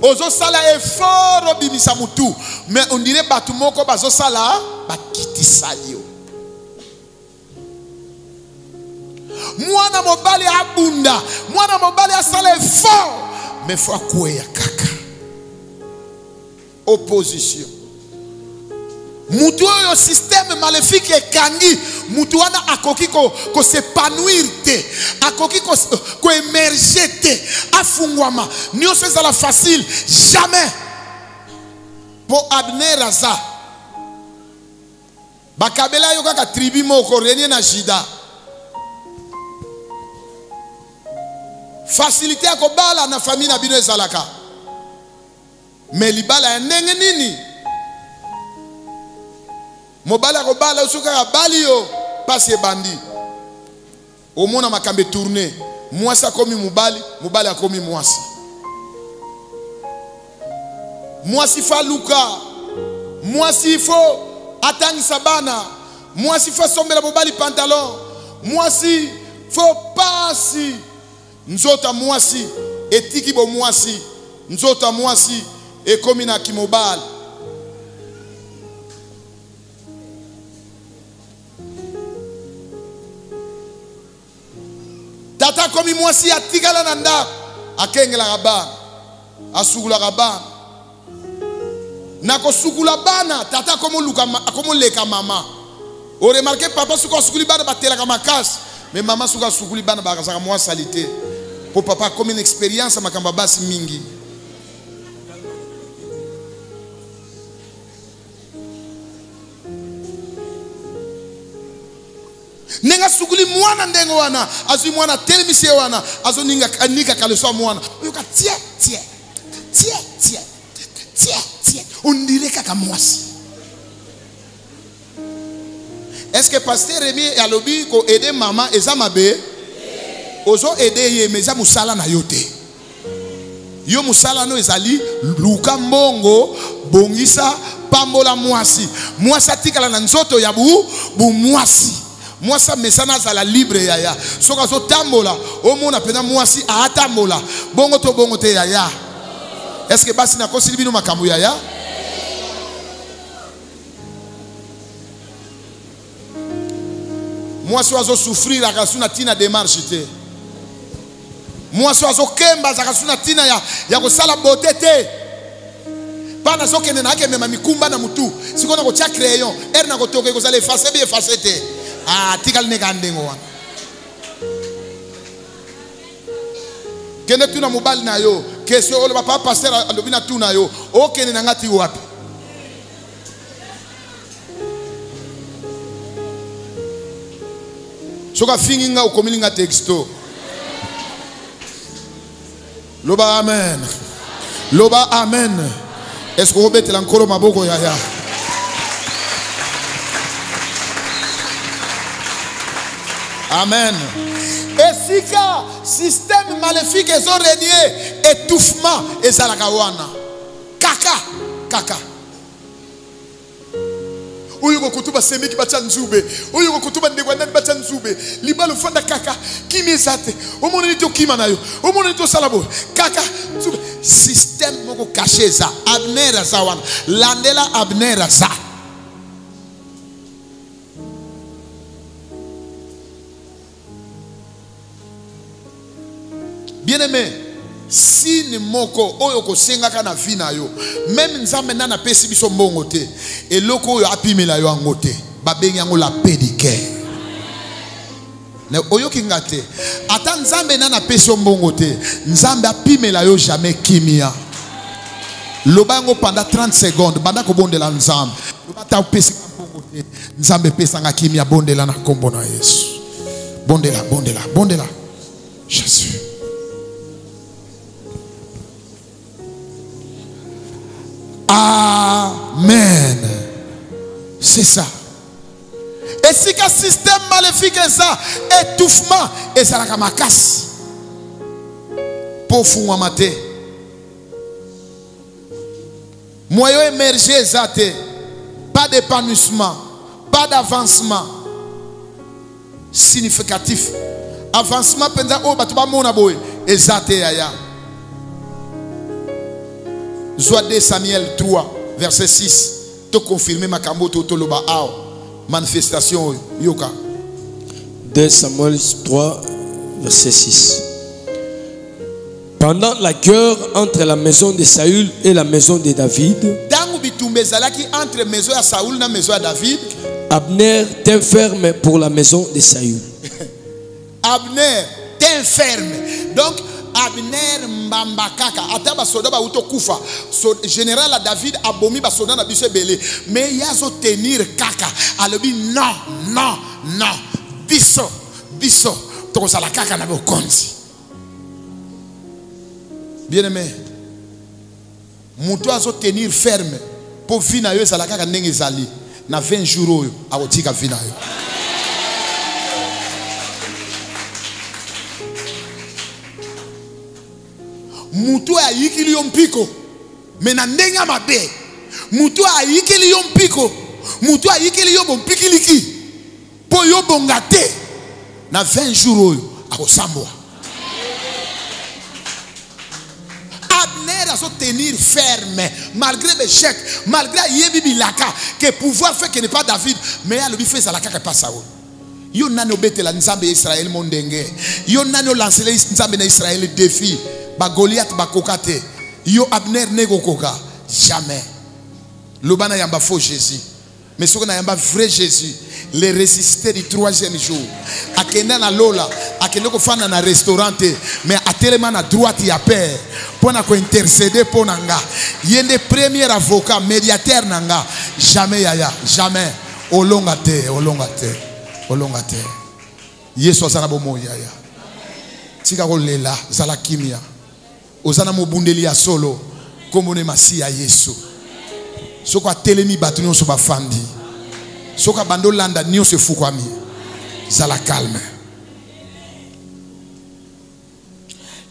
Ozo sala effort obimisa mutu mais on dirait batu moko bazo sala bakitisa yo. Mwana mobali abunda, mwana mobali asala effort mais faut akweya kaka. Opposition. Mutu yo système maléfique ekangi, mutu wana akoki ko s'épanouir te, akoki ko émerger te, afungwama. Nyo c'est la facile, jamais. Pour Abner Raza. Bakabela yo kaka tribu moko renye na jida. Facilité à kobala na famille na bino ezalaka. Mais libala ya ndenge nini? Mobala kobala usuka bali yo passe bandi. Omona makambe tourner. Mwasi akomi mubali, mubali akomi mwasi. Mwasi fa luka. Mwasi fo atangisa bana. Mwasi fa sombela mobali pantalon. Mwasi fo pasi. Nzota mwasi etiki bo mwasi. Nzota mwasi ekomi na kimobali. Tata komi mwasi atikala na ndako akengela rabana asugula rabana nako sugula bana tata komo luka komo leka mama o remarquer papa suko suguli bana batela kama makasi mais mama suka suguli bana bakazaka mwa salité pour papa comme une expérience makamba basi mingi. Nenga suguli mwana ndengo wana azu mwana telmise wana azu nika kaleso mwana uyoka tie on dirait kaka mwasi. Est-ce que pasteur Rémi alobi ko aider maman eza mabe ozo aider ye meza musala na yote yo musala no ezali luka mbongo bongisa pambola mwasi mwasi atikala na nzoto ya bu mwasi. Mwasa mesana za la libre yaya. Soka so tambola. Omona pena mwasi atambola. Bongo to bongo te yaya. Est-ce que basi na kosi libino makambu yaya? Mwasi wazo souffrir akasuna tina démarche te. Mwasi wazo kemba akasuna tina ya kosala beauté te. Pana soke nena ake mema mikumba na mutu. Sikona ko tia crayon. Na ko toke ko sala effacer bien effacer te. Ah, tikal nega ndengo wana. Kene tuna mobali na yo. Kesyo olo papa pasteur alobina tuna yo. O kene na ngati wapi? Soka finginga ukomilinga texto. Loba amen. Loba amen. Est-ce que vous mettez encore maboko yaya? Amen. Et si ka système maléfique est régné, étouffement et zalakawana. Kaka. Oyo kokutuba semeki bacha nzube. Oyo kokutuba ndegwanani bacha nzube. Libalo fanda kaka kimi ezate. Omona nito kima nayo. Omona nito salabo. Kaka nzube. Système moko caché za. Abner za wana. Landela Abner za. Bien-aimé, si ni moko oyo ko senga kana vina yo, même nzambe nana pesi biso mbongo te, eloko oyo apimela yo angote, babengi yango la pédicure. Ne oyo kingate, ata nzambe nana pesi mbongo te, nzambe apimela yo jamais kimia. Lobango pendant 30 secondes, banda ko bondela nzambe. Lobata pesi mbongo te, nzambe pesa nga kimia bondela na kombo na Yesu. Bondela, bondela, bondela. Jésus. Amen. C'est ça. Et si un système maléfique est ça, étouffement, et ça la macasse. Pour fou maté. Moyen émergé zate. Pas d'épanouissement, pas d'avancement significatif. Avancement pendant oh batuba mona boy ezate yaya. Joie 2 Samuel 3 verset 6 te confirmer makambo to loba ao manifestation yoka. 2 Samuel 3 verset 6. Pendant la guerre entre la maison de Saül et la maison de David, dangu bitumbe zalaki entre maison ya Saül na maison ya David, Abner tint ferme pour la maison de Saül. Abner tint ferme. Donc Abner mbambakaka ataba soda ba uto kufa so, général à David abomi ba soda na biso belé mais yazo tenir kaka alobi non non non biso biso to sala kaka na bokonzi. Bien aimé, muto azo tenir ferme pour vina yo sala kaka ndenge zali na 20 jours oyo akotika vina yo. Mutu a yikili yompiko mena ndenga mabe mutu a yikili yompiko mutu a yikili yobompikiliki po yobongate na 20 jours oyo akosambwa. Abner a so tenir ferme malgré l'échec, malgré yebi bilaka que pouvoir fait que n'est pas David mais a le fait ça la kaka pas ça. Yo nano betela nzambe Israël mondenge yo nano lancer nzambe na Israël défi ba Goliath ba kokate yo Abner nego koka jamais. Lobana yamba faux Jésus mais ce qu'on a yamba vrai Jésus les ressuscité du 3e jour akenda na lola akenda ko fana na restaurant mais atelema na droite ya père pona ko intercéder pona nga yende premier avocat médiateur nanga jamais yaya jamais olongate olongate olongate Yesu asana bomo yaya tika ko lela zala kimia ozana mobundeli ya solo komone masi ya Yesu soko atelemi batu nyonso bafandi soko bando landa nyonso efukwami zala calme.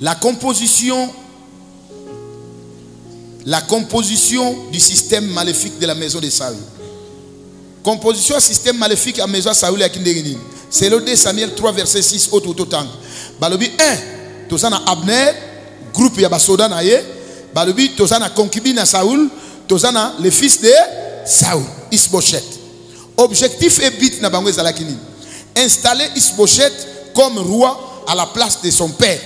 La composition du système maléfique de la maison de Saül. Composition du système maléfique à la maison de Saül ya kindengini. C'est le 2 Samuel 3 verset 6 au totang. Balobi 1 tozana Abner groupe ya basoda na ye balobi tozana concubine na Saül tozana le fils de Saül Isboshet. Objectif et but na bango ezalaki nini? Installer Isboshet comme roi à la place de son père.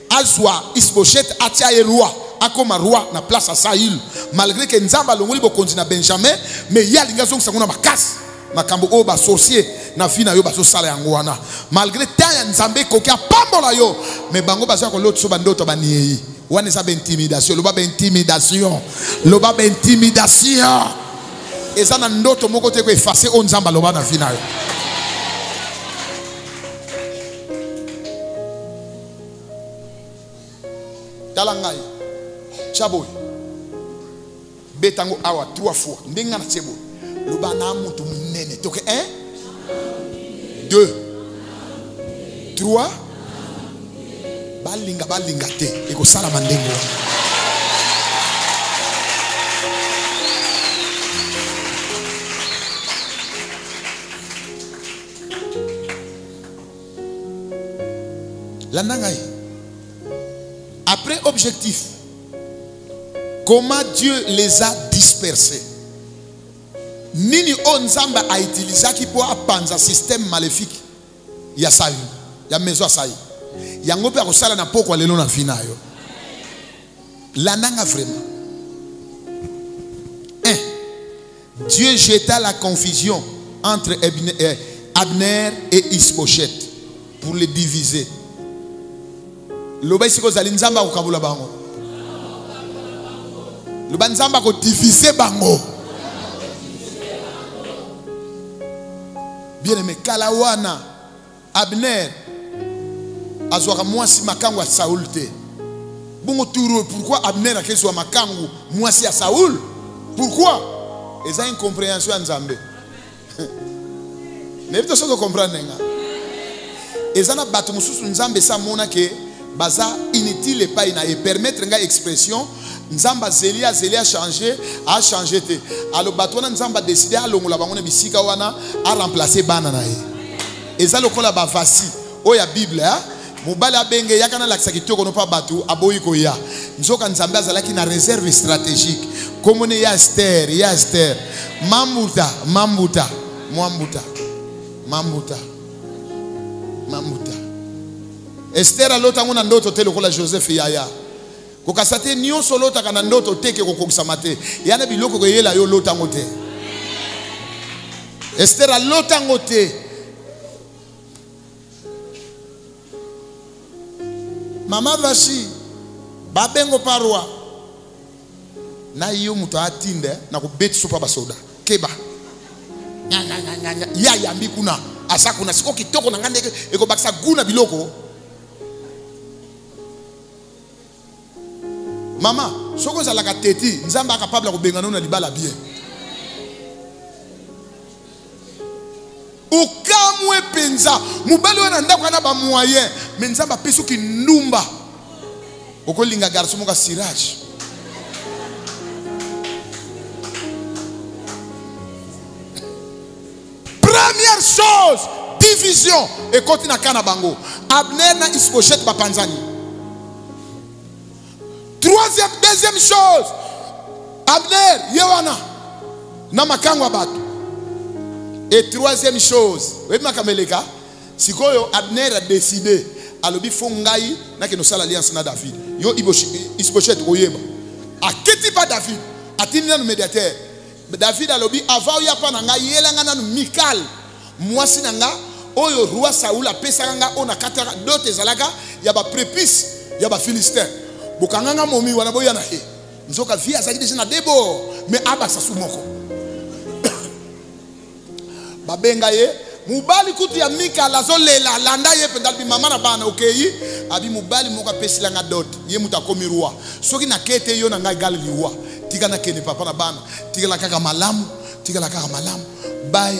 Azwa Isboshet atia ye roi akoma roi na place à Saül malgré que nzamba longoli bokonzi na Benjamin mais ya linga zongo sangona makasi makambo o ba sorcier na fina yo ba so sala yango wana malgré taya nzambe koki apambola yo mais bango baza ko loto so bandoto baniyi wana sa intimidation loba intimidation loba intimidation eza na ndoto moko te ko effacer o nzamba loba na fina yo. Talangai chaboy betango awa 3 fois ndenga na chebo loba na mutu munene toke 1 2 3 balinga te eko sala mandengo Après objectif, comment Dieu les a dispersés? Nini onzamba a utilisé qui pour apprendre un système maléfique. Il y a ça, il y a maison ça. Il y a un peu de ça na poko lelo na fina yo. La nanga vraiment. Dieu jeta la confusion entre Abner et Isbosheth pour les diviser. Loba ici ko zali nzamba ko kabula bango. Loba nzamba ko diviser bango. Bien aimé kalawana Abner azwaka mwasi makangu ya Saul te. Bongo turo pourquoi Abner a keswa makangu mwasi ya Saul? Pourquoi? Ils ont une compréhension en Zambé. Ne pas se comprendre nga. Ils ont battu mususu Nzambe sa mona ke baza inutile pas ina et permettre nga expression Nzamba Zelia a changé te. Alors batona Nzamba décidé à longola bango na bisika wana a remplacer bana na ye. Ils ont lokola ba vasi oya Bible hein. Mobala benge yakana lakisa kitoko no pa batu aboyi ko ya. Nzoka Nzambe azalaki na réserve stratégique. Comme on est Esther, Mambuta. Esther a l'autre on a ndoto te lokola Joseph yaya. Kokasate nyo solo ta kana ndoto te ke kokokisa mate. Yana biloko ko yela yo l'autre ngote. Esther a l'autre ngote. Mama vashi babengo parwa. Na iyo muto atinde na kubeti sopa basoda keba ya yambi kuna asa kuna siko kitoko na ngande eko bakisa guna biloko. Mama soko za la kateti Nzamba capable ko bengana na libala bien ukamwe penza mubali wana ndako na ba moyen mais Nzamba peso ki ndumba okolinga garçon moka sirage. Première chose, division. Et continue à Kanabango. Abner na Isbosheth bapanzani. Deuxième chose, Abner yewana na makangwa batu. Et troisième chose, oui makameleka, sikoyo Abner a décidé alobi fongai na ke no sala alliance na David. Yo Isbosheth oyeba. A keti pa David, atini na médiateur. David alobi avant ya pa nanga yelanga na Mikal mwasi nanga oyo roi Saul apesa nga ona katara dote zalaka ya ba prépice ya ba Philistin bokanga momi wana boya na he nzoka via zaki déjà na debo mais aba sasumoko babenga ye mubali kutu ya Mikal azolela landa ye pendal bi mama na bana okay abi mubali moko apesila nga dote ye mutakomi roi soki na kete yo na nga gal liwa tika na kene papa na bana tika la kaka malamu bye.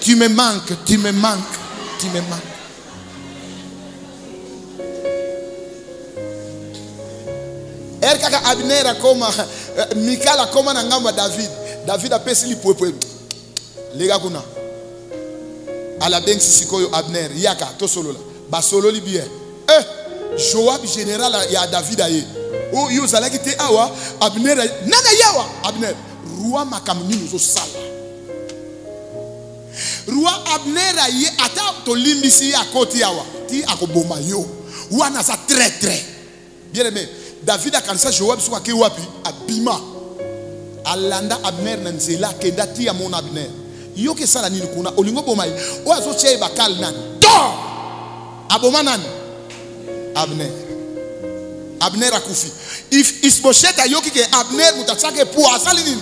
Tu me manques. Er kaka Abner akoma Mikal akoma na ngamba David apesi li poe lega kuna ala bengi sikoyo Abner yaka to solola ba solo li bien Joab général ya David aye o yo zalaki te awa Abner nana yawa Abner roi makamini zo sala roi Abner aye ata to limbisi ya koti yawa ti akoboma yo wana sa très bien aimé David a kansa Joab so ke wapi abima alanda Abner na nzela kenda ti ya mon Abner yo ke sala nini kuna olingo bomai o azo chei bakal nan to aboma nan Abner akufi. If Isbosheth ayoki ke Abner mutatsake pour asali nini?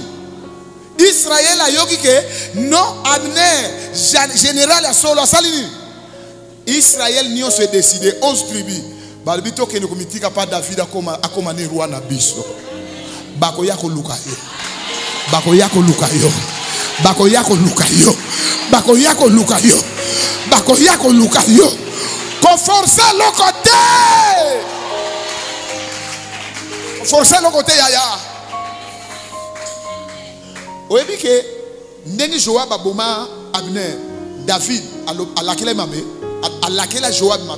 Israël ayoki ke non Abner général ya solo asali nini? Israël nyo se décider 11 tribus. Balbito ke nokomitika pa David akoma ni roi na biso. Bako yako luka yo. Ko forcer le côté. Forcer le côté yaya. Oyebi ke ndenge Joab aboma Abner David alakile mabe à laquelle Joab m'a.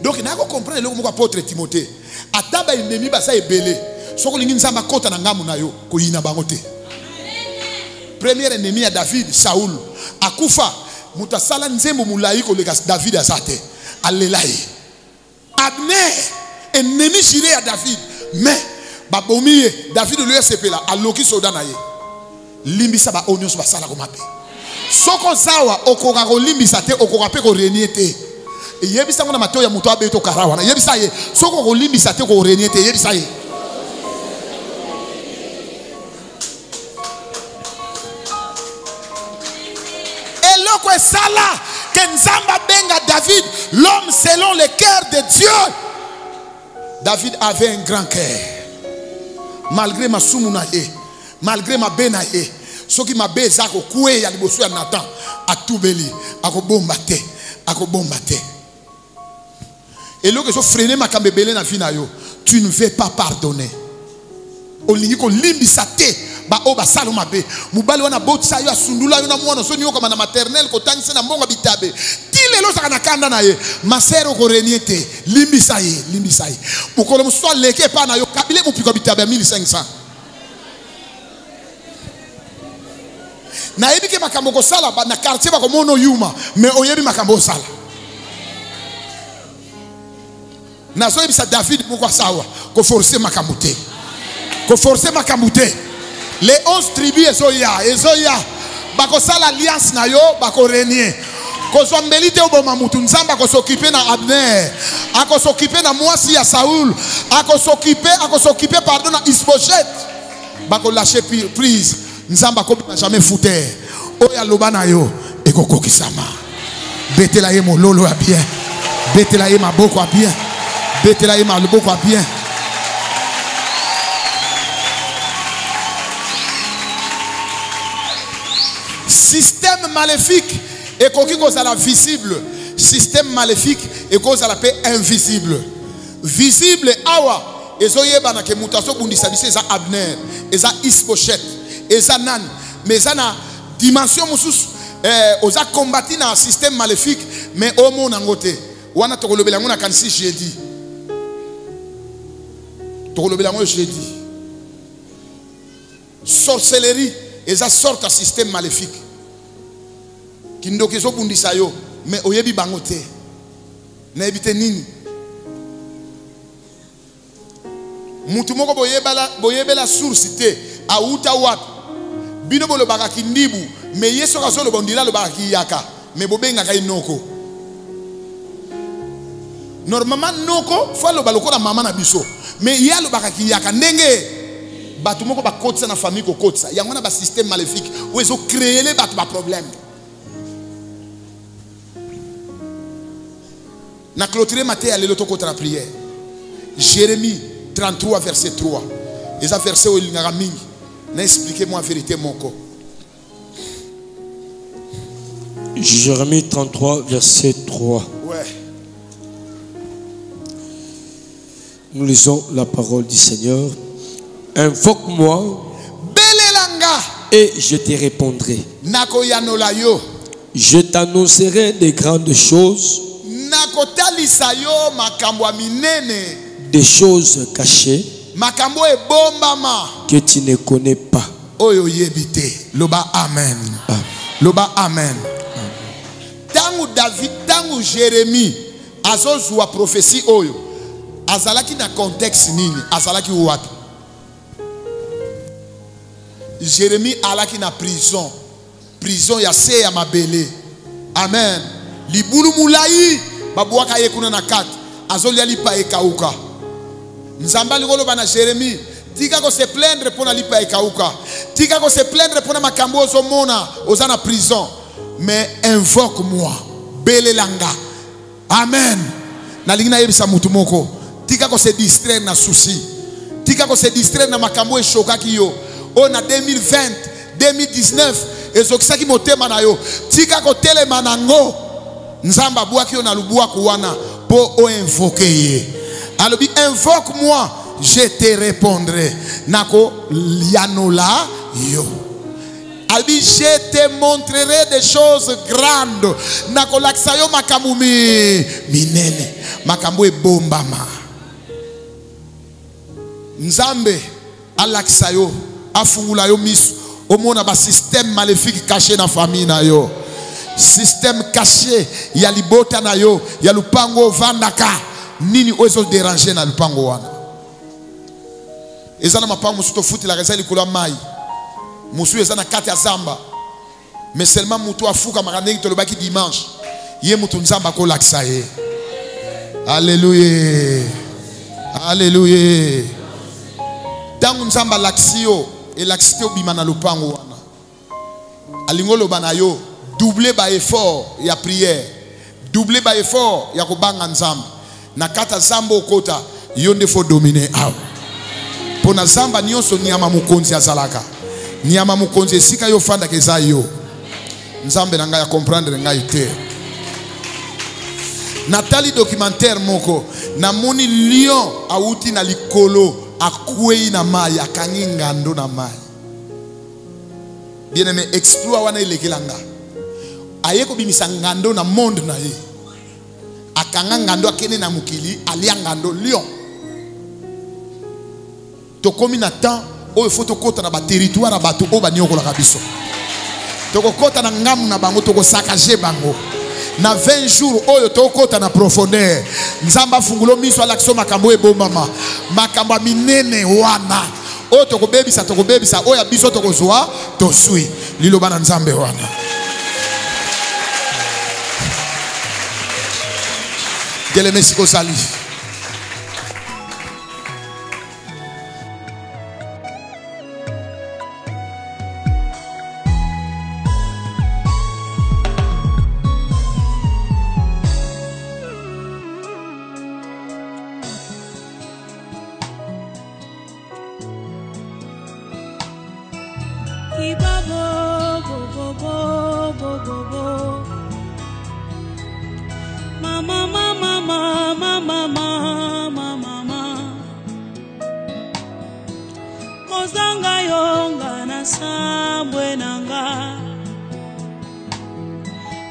Donc il n'a pas compris le mot apôtre Timothée. Ataba ennemi basa ebele. Soko lingi nzamba kota na ngamu na yo ko yina bangote. Premier ennemi à David, Saoul. Akufa mutasala nzembo mulai ko leka David azate. Alelai. Abner ennemi juré à David. Mais babomiye David lui a sepela aloki soda na ye. Limbisa ba onions ba sala ko mape. Soko sawa okoka ko limbisa te okoka pe ko reniete. Yebisa ngona mato ya muto abeto karawa na yebisa ye soko ko limbisa te ko reniete yebisa ye. Eloko sala que Nzamba benga David l'homme selon le cœur de Dieu. David avait un grand cœur. Malgré ma sumunaye, malgré ma benaye, ce qui m'a beza ko koué ya liboso ya Nathan a tout beli, a ko bombate, a ko bombate. Et là que je freine ma kambebele na fina yo, tu ne veux pas pardonner. Olingi ko limbisate ba o ba saloma be. Mubali wana botsa yo asundula yo na mwana so ni yo kama na maternelle ko tangise na mbonga bitabe. Tile lo saka na kanda na ye. Masero ko reniete, limbisaye, limbisaye. Ukolo muswa leke pa na yo kabile mupiko bitabe 1500. Na yebi ke makambo ko sala ba na quartier ba ko mono yuma, mais oyebi makambo sala. Na so yebi sa David mukwa sawa ko forcer makambo te. Ko forcer makambo te. Les 11 tribus ezoya bako sala alliance na yo bako renier. Ko so mbelite oboma mutu nzamba ko s'occuper na Abner, ako s'occuper na mwasi ya Saoul, ako s'occuper pardon na Isboset. Bako lâcher prise. Nzamba ko na jamais fouter. Oya lobana yo ekoko kisama. Betela ye mololo a bien. Betela ye maboko a bien. Betela ye maloboko a bien. Système maléfique et qui cause à la visible. Système maléfique et cause à la paix invisible. Visible awa ezoyeba na ke mutaso bundisa bise za Abner, eza Isboset, eza nan, mais ça na dimension musus oza combattre na système maléfique mais au monde ngote. Wana tokolobela ngona kanisi jeudi. Tokolobela ngona jeudi. Sorcellerie eza sorte à système maléfique. Kindoke zo bundisa yo mais oyebi bangote na ebite nini mutu moko boyebela source te auta wapi bino bolo baka kindibu mais yeso kazo lo bondila lo baka kiyaka mais bobenga ka inoko normalement noko fa lo baloko na mama na biso mais ya lo baka kiyaka ndenge batu moko bakotisa na famille ko kotisa yango na ba système maléfique ou ezo créer les batu ba problème. Na clôturer matin aller l'autre contre la prière. Jérémie 33 verset 3. Et ça verset où il y a mingi. N'expliquez-moi la vérité mon corps. Jérémie 33 verset 3. Ouais. Nous lisons la parole du Seigneur. Invoque-moi et je te répondrai. Je t'annoncerai des grandes choses, des choses cachées que tu ne connais pas. Loba amen. Loba amen. Tangu David, tangu Jérémie, azozwa prophétie oyo. Azalaki na contexte nini? Azalaki wapi? Jérémie alaki na prison. Prison ya se ya mabele. Amen. Libulu mulai babuaka ye kuna na kat. Azolia lipa ekauka. Nzamba likolo bana Jérémie. Tika ko se plaindre pona lipa ekauka. Tika ko se plaindre pona makambo ozomona ozana prison. Mais invoque-moi. Belelanga. Amen. Na lingina yebisa mutu moko. Tika ko se distraire na souci. Tika ko se distraire na makambo e shokaki yo. On a 2020, 2019 ezokisaki motema na yo. Tika ko telema nango. Nzamba buaki yo na lubua kuwana po o invoquer ye. Alobi invoque-moi, je te répondrai. Nako yanola yo. Albi, je te montrerai des choses grandes. Nakolakisa yo makambo minene. Makambo ebombama. Nzambe alakisa yo, afungula yo misu. Omona ba système maléfique caché dans famille na yo. Système caché, ya libota na yo, ya lupango vandaka. Nini ozo déranger na lupango wana. Ezana mapango musuto futi la reza likula mai. Musu ezana kati ya zamba. Mais seulement mutu afuka makaneki to lobaki dimanche. Ye mutu nzamba ko lakisa ye. Alléluia. Alléluia. Tangu nzamba laksio et laksio bimana lupango wana. Alingolo banayo doubler ba effort ya prière. Doubler ba effort ya kobanga nzamba. Na kata zamba okota yonde fo dominer aw. Pona zamba nyonso nyama mukonzi azalaka. Nyama mukonzi esika yo fanda keza yo. Nzambe nanga ya comprendre ngai te. Natali documentaire moko na moni lion auti na likolo akwei na mai akangi ngando na mai. Bien aimé exploit wana ilekelanga. Ayeko bimisa ngando na monde na ye. Akanga ngando akene na mukili alia ngando lion. Tokomi na temps o faut kota na ba territoire bato o banyoko la kabiso. Toko kota na ngamu na bango toko sakaje bango. Na 20 jours oyo tokota na profondeur. Nzamba fungulo miso alakso makambo ebomama. Makambo minene wana. O toko bebisa oya biso toko zoa tosui. Lilo bana nzambe wana. Dele mesiko sali.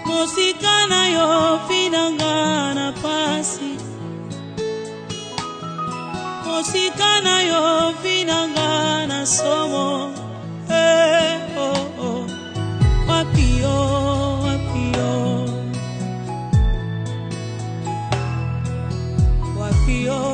Mosikana yo finanga na pasi. Mosikana yo finanga na somo. Oh oh. Wapio, wapio. Wapio.